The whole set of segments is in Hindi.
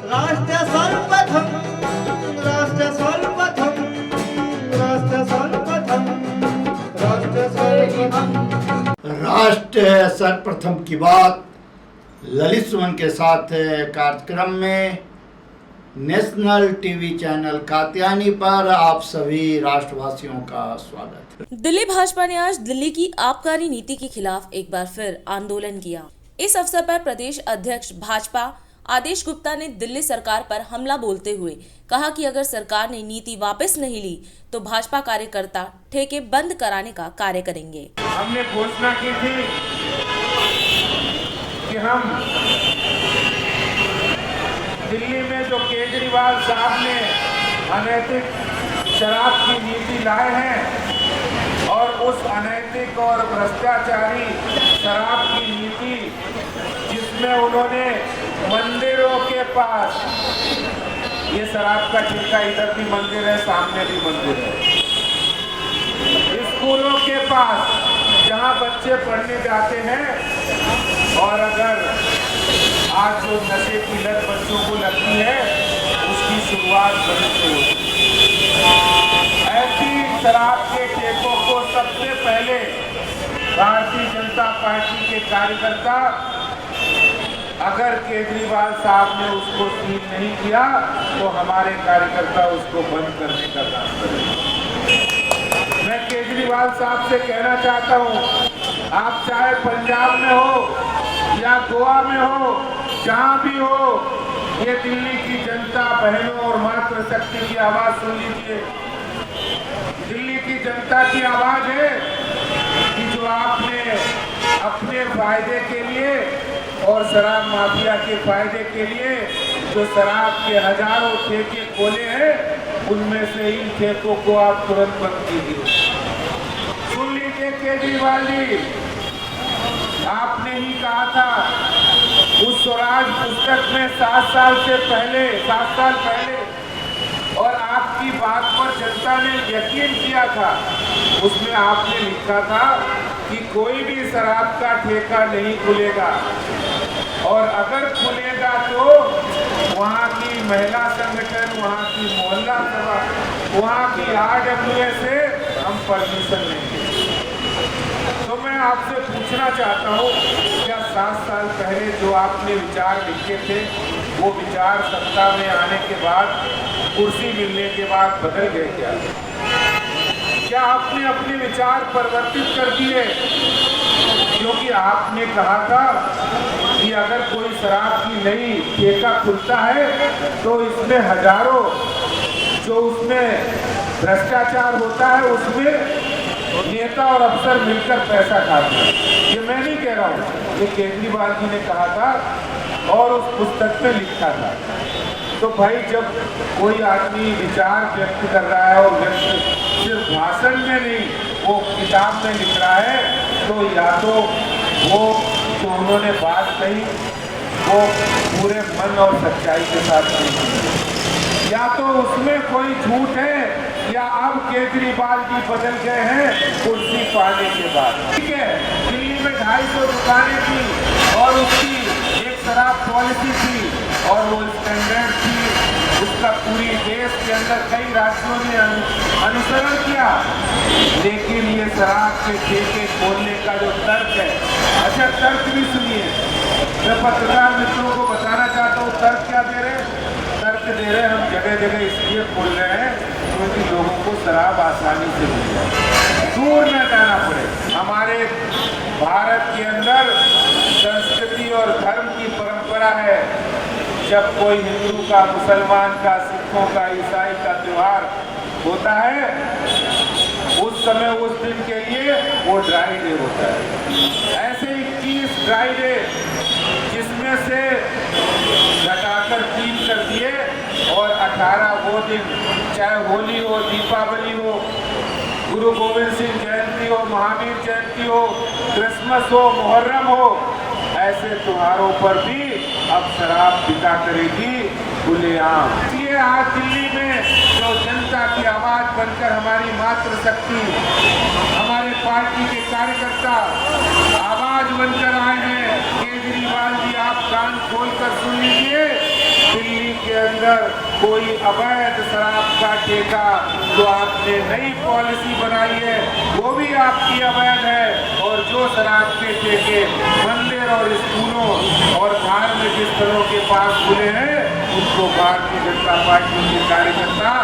राष्ट्र सर्वप्रथम, राष्ट्र सर्वप्रथम, राष्ट्र सर्वप्रथम, राष्ट्र सर्वप्रथम। राष्ट्र सर्वप्रथम की बात ललित सुमन के साथ कार्यक्रम में नेशनल टीवी चैनल कात्यायनी पर आप सभी राष्ट्रवासियों का स्वागत है। दिल्ली भाजपा ने आज दिल्ली की आबकारी नीति के खिलाफ एक बार फिर आंदोलन किया। इस अवसर पर प्रदेश अध्यक्ष भाजपा आदेश गुप्ता ने दिल्ली सरकार पर हमला बोलते हुए कहा कि अगर सरकार ने नीति वापस नहीं ली तो भाजपा कार्यकर्ता ठेके बंद कराने का कार्य करेंगे। हमने घोषणा की थी कि हम दिल्ली में जो केजरीवाल साहब ने अनैतिक शराब की नीति लाए हैं और उस अनैतिक और भ्रष्टाचारी शराब की नीति जिसमें उन्होंने मंदिरों के पास, ये शराब का ठेका इधर भी मंदिर है, सामने भी मंदिर है, स्कूलों के पास जहां बच्चे पढ़ने जाते हैं, और अगर आज जो नशे की लत बच्चों को लगती है उसकी शुरुआत बड़ी से होती है। ऐसी शराब के ठेकों को सबसे पहले भारतीय जनता पार्टी के कार्यकर्ता, अगर केजरीवाल साहब ने उसको सील नहीं किया तो हमारे कार्यकर्ता उसको बंद करने का काम करेंगे। मैं केजरीवाल साहब से कहना चाहता हूँ, आप चाहे पंजाब में हो या गोवा में हो, जहाँ भी हो, ये दिल्ली की जनता बहनों और मातृशक्ति की आवाज सुन लीजिए। दिल्ली की जनता की आवाज है कि जो आपने अपने फायदे के लिए और शराब माफिया के फायदे के लिए जो शराब के हजारों ठेके खोले हैं, उनमें से इन ठेकों को आप तुरंत बंद कीजिए। सुन लीजिए केजरीवाल जी, आपने ही कहा था उस स्वराज पुस्तक में 7 साल पहले, और आपकी बात पर जनता ने यकीन किया था, उसमें आपने लिखा था कि कोई भी शराब का ठेका नहीं खुलेगा, और अगर खुलेगा तो वहाँ की महिला संगठन, वहाँ की मोहल्ला सभा, वहाँ की RWA से हम परमिशन लेंगे। तो मैं आपसे पूछना चाहता हूँ, क्या 7 साल पहले जो आपने विचार लिखे थे वो विचार सत्ता में आने के बाद, कुर्सी मिलने के बाद बदल गए क्या? क्या आपने अपने विचार परिवर्तित कर दिए? क्योंकि आपने कहा था कि अगर कोई शराब की नई ठेका खुलता है तो इसमें हजारों जो उसमें भ्रष्टाचार होता है उसमें नेता और अफसर मिलकर पैसा खाते हैं। ये मैं नहीं कह रहा हूँ, ये केजरीवाल जी ने कहा था और उस पुस्तक में लिखा था। तो भाई जब कोई आदमी विचार व्यक्त कर रहा है और सिर्फ भाषण में नहीं, वो किताब में लिख रहा है, तो या तो वो जो उन्होंने बात कही वो पूरे मन और सच्चाई के साथ नहीं, या तो उसमें कोई झूठ है, या अब केजरीवाल जी बदल गए हैं कुर्सी पाने के बाद। ठीक है, दिल्ली में 250 दुकानें थी और उसकी एक शराब पॉलिसी थी और वो स्टैंडर्ड थी, उसका पूरी देश के अंदर कई राज्यों ने अनुसरण किया। लेकिन ये शराब के ठेके खोलने का जो तर्क है, अच्छा तर्क भी सुनिए, मैं पत्रकार मित्रों को बताना चाहता हूँ तर्क क्या दे रहे हैं। तर्क दे रहे हैं हम जगह जगह इसलिए खोल रहे हैं क्योंकि लोगों को शराब आसानी से मिल जाए, दूर न जाना पड़े। हमारे भारत के अंदर संस्कृति और धर्म की परंपरा है, जब कोई हिंदू का, मुसलमान का, सिखों का, ईसाई का त्योहार होता है, उस समय उस दिन के लिए वो ड्राई डे होता है। ऐसे 21 ड्राई डे जिसमें से घटाकर 3 कर दिए और 18 वो दिन, चाहे होली हो, दीपावली हो, गुरु गोविंद सिंह जयंती हो, महावीर जयंती हो, क्रिसमस हो, मुहर्रम हो, ऐसे त्योहारों पर भी अब शराब बिका करेगी खुलेआम। इसलिए आज दिल्ली में जो जनता की आवाज बनकर हमारी मातृशक्ति, हमारे पार्टी के कार्यकर्ता आवाज बनकर आए हैं। केजरीवाल जी, आप कान खोलकर सुन लीजिए, दिल्ली कोई अवैध शराब का ठेका जो आपने नई पॉलिसी बनाई है वो भी आपकी अवैध है, और जो शराब के ठेके मंदिर और स्कूलों और धार्मिक स्थलों के पास खुले हैं उनको भारतीय जनता पार्टी के कार्यकर्ता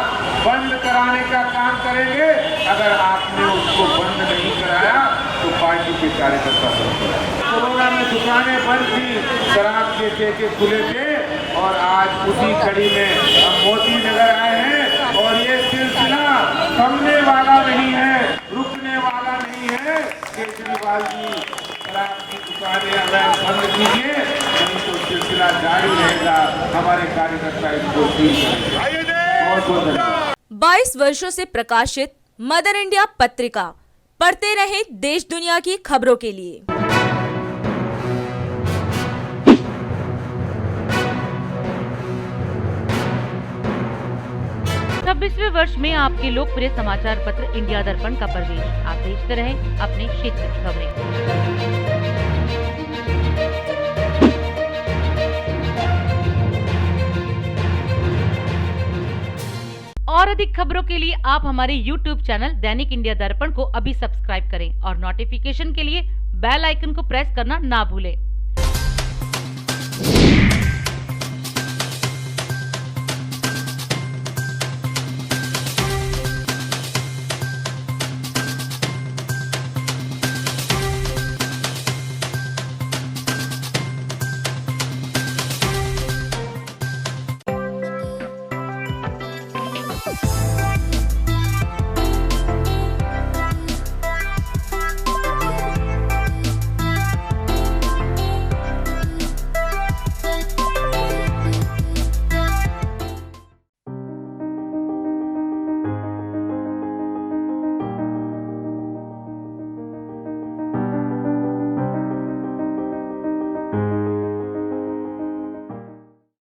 बंद कराने का काम करेंगे। अगर आपने उसको बंद नहीं कराया तो पार्टी के कार्यकर्ता बंद कराएंगे। कोरोना में दुकानें बंद थी, शराब के ठेके खुले थे, और आज उसी कड़ी में हम मोती नगर आए हैं, और ये सिलसिला थमने वाला नहीं है, रुकने वाला नहीं है। केजरीवाल जी शराब की दुकानें अगर बंद कीजिए नहीं तो सिलसिला जारी रहेगा। हमारे कार्यकर्ता इसको बहुत बहुत धन्यवाद। 22 वर्षों से प्रकाशित मदर इंडिया पत्रिका, पढ़ते रहें देश दुनिया की खबरों के लिए। 26वें वर्ष में आपके लोकप्रिय समाचार पत्र इंडिया दर्पण का प्रवेश। आप देखते रहें अपने क्षेत्र की खबरें। और अधिक खबरों के लिए आप हमारे YouTube चैनल दैनिक इंडिया दर्पण को अभी सब्सक्राइब करें और नोटिफिकेशन के लिए बेल आइकन को प्रेस करना ना भूलें।